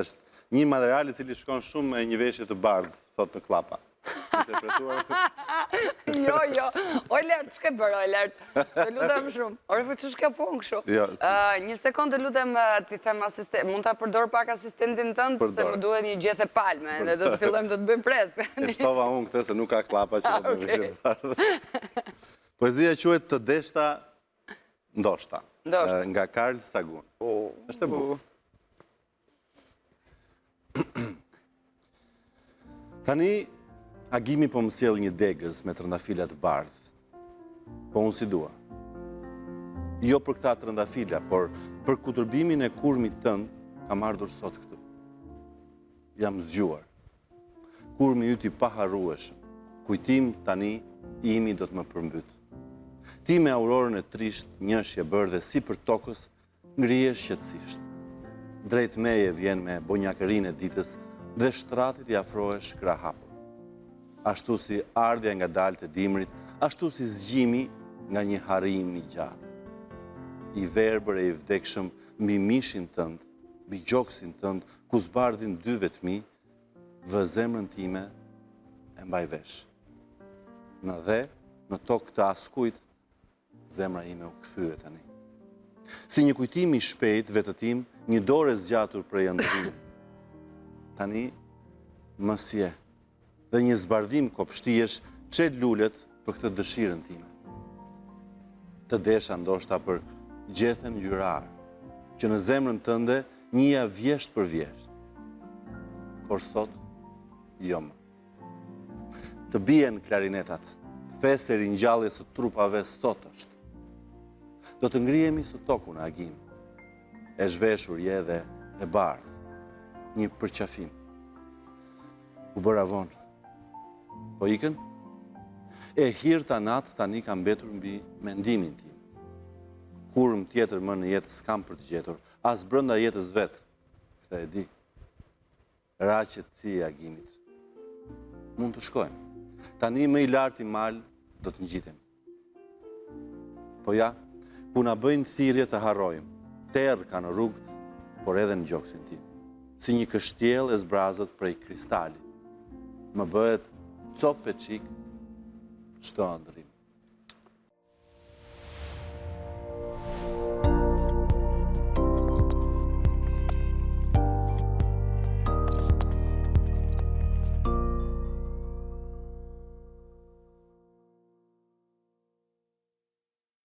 është një material i cili shkon shumë me një veshje të bardhë, thot në Klapa. Jo. O Lert, që ke bërë, o Lert? Të lutem shumë. Orë, që shke punë këshu? Një sekundë të lutem t'i them asistent. Mund t'a përdor pak asistentin tëndë, se më duhet një gjethe palme, dhe të fillojmë të të bëjmë presë. E shtova unë këtë, se nuk ka Klapa që me veshje të bardhë. Poezia quhet Të deshta ndoshta, nga Carl Sagan. Është e bukur. Tani, agimi po më sjell një degëz me trëndafila të bardhë. Po unë si dua. Jo për këta trëndafila, por për kutërbimin e kurmit tënd, kam ardhur sot këtu. Jam zgjuar. Kurmi yti pa harrueshëm. Kujtim tani imi do të më përmbyt. Ti me aurorën e trisht, njëshje bërë dhe si për tokës, ngrihesh qetësisht. Drejt meje vjen me bonjakërinë e ditës dhe shtratit i afrohesh krahapur. Ashtu si ardhja nga dalët e dimrit, ashtu si zgjimi nga një harrim i gjatë. I verbër e i vdekshëm mbi mishin tënd, mbi gjoksin tënd, ku zbardhin dy vetmi, vë zemrën time e mbaj vesh. Në dhe, në tokë të askujt, zemra ime u kthye tani. Si një kujtim i shpejt vetëtim, një dorë e zgjatur prej ëndrrimit. Tani më sje. Dhe një zbardhim kopshtiesh çel lulet për këtë dëshirën time. Të desha ndoshta për gjethen gjyrar, që në zemrën tënde njëja vjesht për vjesht. Por sot, jo më. Të bien klarinetat, feste ringjalljes së trupave sot është. Do të ngrihemi së toku në agim. E zhveshur je dhe e bardhë, një përqafim. U bëra vonë. Po ikën? E hirta natë tani kam mbetur mbi mendimin tim. Kurm tjetër më në jetë s'kam për të gjetur, as brenda jetës vetë. Këtë e di. Raqet si e agimit. Mund të shkojmë. Tani më i lartë i mal do të ngjitem. Po ja, ku na bëjnë thirrje të harrojmë. Terr ka në rrugë, por edhe në gjoksin tim. Si një kështjell e zbrazët prej kristali. Më bëhet copë e qik, çdo ëndrrim.